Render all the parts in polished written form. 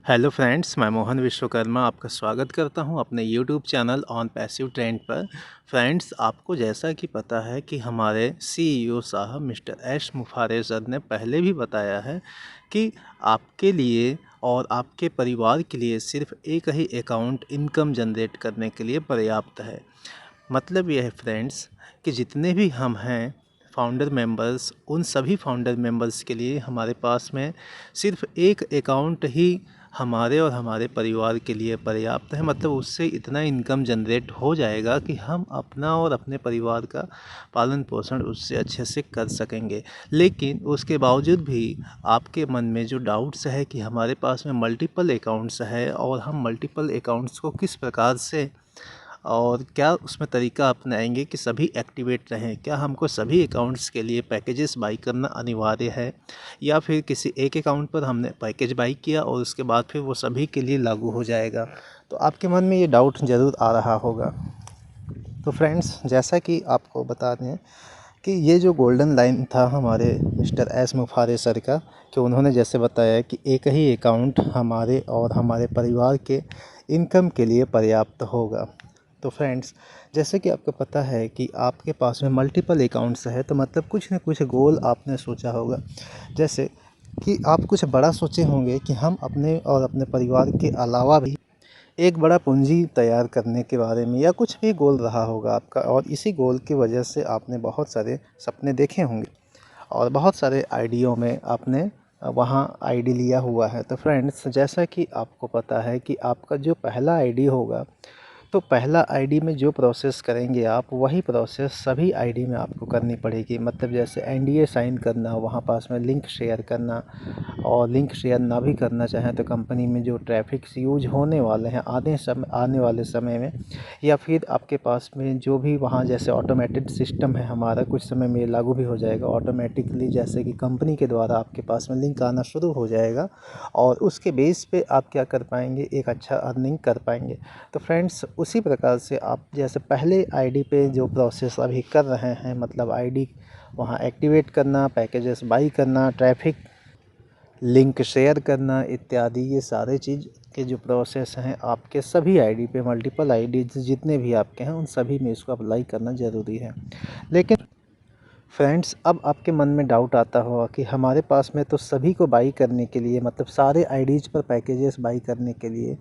Hello friends, मैं मोहन विश्वकर्मा आपका स्वागत करता हूं अपने YouTube channel on passive trend पर। फ्रेंड्स, आपको जैसा कि पता है कि हमारे सीईओ साहब मिस्टर एस मुफारेजर ने पहले भी बताया है कि आपके लिए और आपके परिवार के लिए सिर्फ एक ही अकाउंट इनकम जनरेट करने के लिए पर्याप्त है। मतलब यह है फ्रेंड्स कि जितने भी हम हैं फाउंडर मेंबर्स, उन सभी फाउंडर मेंबर्स के लिए हमारे पास में सिर्फ एक अकाउंट ही हमारे और हमारे परिवार के लिए पर्याप्त है। मतलब उससे इतना इनकम जनरेट हो जाएगा कि हम अपना और अपने परिवार का पालन पोषण उससे अच्छे से कर सकेंगे। लेकिन उसके बावजूद भी आपके मन में जो डाउट्स है कि हमारे पास में मल्टीपल अकाउंट्स है और हम मल्टीपल अकाउंट्स को किस प्रकार से और क्या उसमें तरीका अपनाएंगे कि सभी एक्टिवेट रहें। क्या हमको सभी अकाउंट्स के लिए पैकेजेस बाई करना अनिवार्य है, या फिर किसी एक अकाउंट पर हमने पैकेज बाई किया और उसके बाद फिर वो सभी के लिए लागू हो जाएगा। तो आपके मन में ये डाउट ज़रूर आ रहा होगा। तो फ्रेंड्स, जैसा कि आपको बता दें कि ये जो गोल्डन लाइन था हमारे मिस्टर एस मुफारे सर का, कि उन्होंने जैसे बताया कि एक ही अकाउंट हमारे और हमारे परिवार के इनकम के लिए पर्याप्त होगा। तो फ्रेंड्स, जैसे कि आपको पता है कि आपके पास में मल्टीपल अकाउंट्स है, तो मतलब कुछ न कुछ गोल आपने सोचा होगा। जैसे कि आप कुछ बड़ा सोचे होंगे कि हम अपने और अपने परिवार के अलावा भी एक बड़ा पूंजी तैयार करने के बारे में, या कुछ भी गोल रहा होगा आपका, और इसी गोल की वजह से आपने बहुत सारे सपने देखे होंगे और बहुत सारे आइडियों में आपने वहाँ आईडी लिया हुआ है। तो फ्रेंड्स, जैसा कि आपको पता है कि आपका जो पहला आईडी होगा, तो पहला आईडी में जो प्रोसेस करेंगे आप, वही प्रोसेस सभी आईडी में आपको करनी पड़ेगी। मतलब जैसे एनडीए साइन करना, वहाँ पास में लिंक शेयर करना, और लिंक शेयर ना भी करना चाहें तो कंपनी में जो ट्रैफिक्स यूज होने वाले हैं आने वाले समय में, या फिर आपके पास में जो भी वहाँ जैसे ऑटोमेटेड सिस्टम है हमारा, कुछ समय में लागू भी हो जाएगा ऑटोमेटिकली, जैसे कि कंपनी के द्वारा आपके पास में लिंक आना शुरू हो जाएगा और उसके बेस पे आप क्या कर पाएंगे, एक अच्छा अर्निंग कर पाएंगे। तो फ्रेंड्स, उसी प्रकार से आप जैसे पहले आईडी पे जो प्रोसेस अभी कर रहे हैं, मतलब आईडी वहाँ एक्टिवेट करना, पैकेजेस बाई करना, ट्रैफिक लिंक शेयर करना इत्यादि, ये सारे चीज़ के जो प्रोसेस हैं आपके सभी आईडी पे, मल्टीपल आईडीज जितने भी आपके हैं उन सभी में इसको अप्लाई करना ज़रूरी है। लेकिन फ्रेंड्स, अब आपके मन में डाउट आता होगा कि हमारे पास में तो सभी को बाई करने के लिए, मतलब सारे आईडीज़ पर पैकेजेस बाई करने के लिए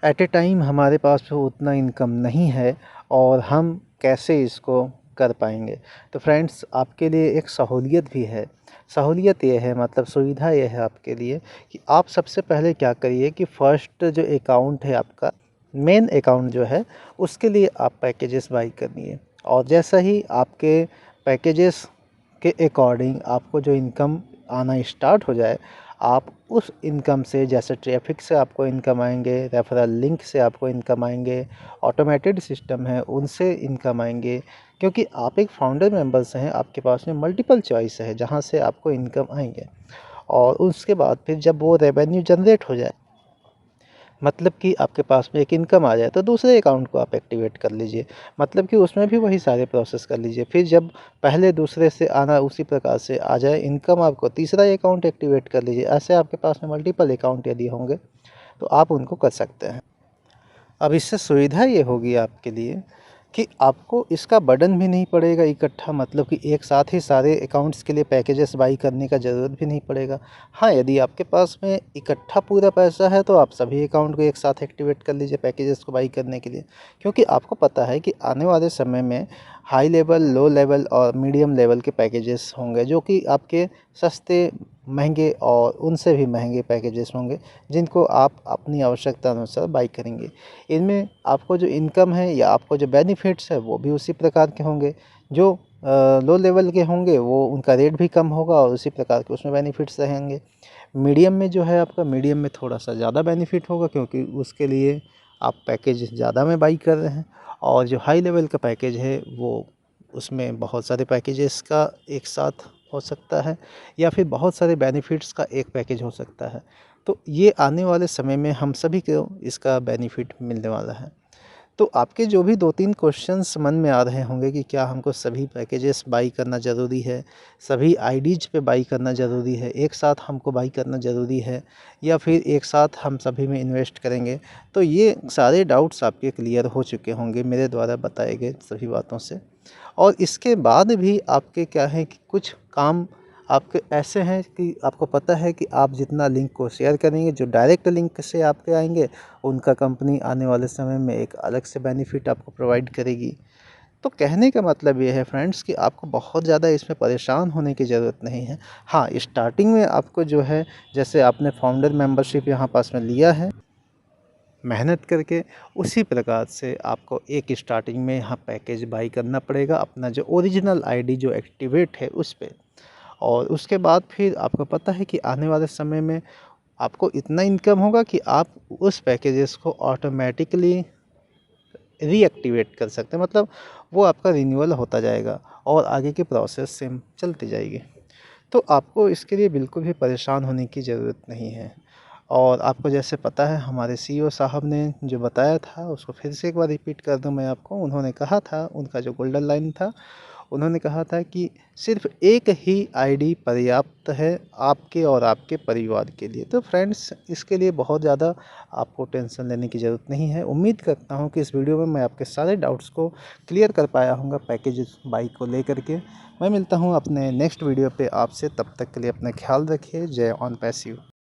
एट ए टाइम हमारे पास में उतना इनकम नहीं है, और हम कैसे इसको कर पाएंगे। तो फ्रेंड्स, आपके लिए एक सहूलियत भी है। सहूलियत ये है, मतलब सुविधा ये है आपके लिए कि आप सबसे पहले क्या करिए कि फ़र्स्ट जो अकाउंट है आपका, मेन अकाउंट जो है, उसके लिए आप पैकेजेस बाई करिए। और जैसा ही आपके पैकेजेस के अकॉर्डिंग आपको जो इनकम आना स्टार्ट हो जाए, आप उस इनकम से, जैसे ट्रैफिक से आपको इनकम आएंगे, रेफरल लिंक से आपको इनकम आएंगे, ऑटोमेटेड सिस्टम है उनसे इनकम आएंगे। क्योंकि आप एक फाउंडर मेंबर्स हैं, आपके पास में मल्टीपल चॉइस है जहां से आपको इनकम आएंगे। और उसके बाद फिर जब वो रेवेन्यू जनरेट हो जाए, मतलब कि आपके पास में एक इनकम आ जाए, तो दूसरे अकाउंट को आप एक्टिवेट कर लीजिए। मतलब कि उसमें भी वही सारे प्रोसेस कर लीजिए। फिर जब पहले दूसरे से आना उसी प्रकार से आ जाए इनकम आपको, तीसरा अकाउंट एक्टिवेट कर लीजिए। ऐसे आपके पास में मल्टीपल अकाउंट यदि होंगे तो आप उनको कर सकते हैं। अब इससे सुविधा ये होगी आपके लिए कि आपको इसका बर्डन भी नहीं पड़ेगा इकट्ठा, मतलब कि एक साथ ही सारे अकाउंट्स के लिए पैकेजेस बाई करने का ज़रूरत भी नहीं पड़ेगा। हाँ, यदि आपके पास में इकट्ठा पूरा पैसा है तो आप सभी अकाउंट को एक साथ एक्टिवेट कर लीजिए पैकेजेस को बाई करने के लिए। क्योंकि आपको पता है कि आने वाले समय में हाई लेवल, लो लेवल और मीडियम लेवल के पैकेजेस होंगे, जो कि आपके सस्ते, महंगे और उनसे भी महंगे पैकेजेस होंगे, जिनको आप अपनी आवश्यकता अनुसार बाई करेंगे। इनमें आपको जो इनकम है या आपको जो बेनिफिट्स है वो भी उसी प्रकार के होंगे। जो लो लेवल के होंगे वो उनका रेट भी कम होगा और उसी प्रकार के उसमें बेनिफिट्स रहेंगे। मीडियम में जो है आपका, मीडियम में थोड़ा सा ज़्यादा बेनिफिट होगा, क्योंकि उसके लिए आप पैकेज ज़्यादा में बाई कर रहे हैं। और जो हाई लेवल का पैकेज है वो, उसमें बहुत सारे पैकेजेस का एक साथ हो सकता है, या फिर बहुत सारे बेनिफिट्स का एक पैकेज हो सकता है। तो ये आने वाले समय में हम सभी को इसका बेनिफिट मिलने वाला है। तो आपके जो भी 2-3 क्वेश्चंस मन में आ रहे होंगे कि क्या हमको सभी पैकेजेस बाई करना ज़रूरी है, सभी आईडीज़ पे बाई करना ज़रूरी है, एक साथ हमको बाई करना ज़रूरी है या फिर एक साथ हम सभी में इन्वेस्ट करेंगे। तो ये सारे डाउट्स आपके क्लियर हो चुके होंगे मेरे द्वारा बताए गए सभी बातों से। और इसके बाद भी आपके क्या है कि कुछ काम आपके ऐसे हैं कि आपको पता है कि आप जितना लिंक को शेयर करेंगे, जो डायरेक्ट लिंक से आपके आएंगे, उनका कंपनी आने वाले समय में एक अलग से बेनिफिट आपको प्रोवाइड करेगी। तो कहने का मतलब ये है फ्रेंड्स कि आपको बहुत ज़्यादा इसमें परेशान होने की ज़रूरत नहीं है। हाँ, स्टार्टिंग में आपको जो है, जैसे आपने फाउंडर मेंबरशिप यहाँ पास में लिया है मेहनत करके, उसी प्रकार से आपको एक स्टार्टिंग में यहाँ पैकेज बाई करना पड़ेगा अपना जो ओरिजिनल आईडी जो एक्टिवेट है उस पे। और उसके बाद फिर आपको पता है कि आने वाले समय में आपको इतना इनकम होगा कि आप उस पैकेजेस को ऑटोमेटिकली रीएक्टिवेट कर सकते हैं, मतलब वो आपका रिन्यूअल होता जाएगा और आगे की प्रोसेस सेम चलती जाएगी। तो आपको इसके लिए बिल्कुल भी परेशान होने की ज़रूरत नहीं है। और आपको जैसे पता है हमारे सीईओ साहब ने जो बताया था उसको फिर से एक बार रिपीट कर दूं मैं आपको। उन्होंने कहा था, उनका जो गोल्डन लाइन था, उन्होंने कहा था कि सिर्फ एक ही आईडी पर्याप्त है आपके और आपके परिवार के लिए। तो फ्रेंड्स, इसके लिए बहुत ज़्यादा आपको टेंशन लेने की ज़रूरत नहीं है। उम्मीद करता हूँ कि इस वीडियो में मैं आपके सारे डाउट्स को क्लियर कर पाया हूँगा पैकेज बाइक को लेकर के। मैं मिलता हूँ अपने नेक्स्ट वीडियो पे आपसे, तब तक के लिए अपना ख्याल रखिए। जय ऑन पैसिव।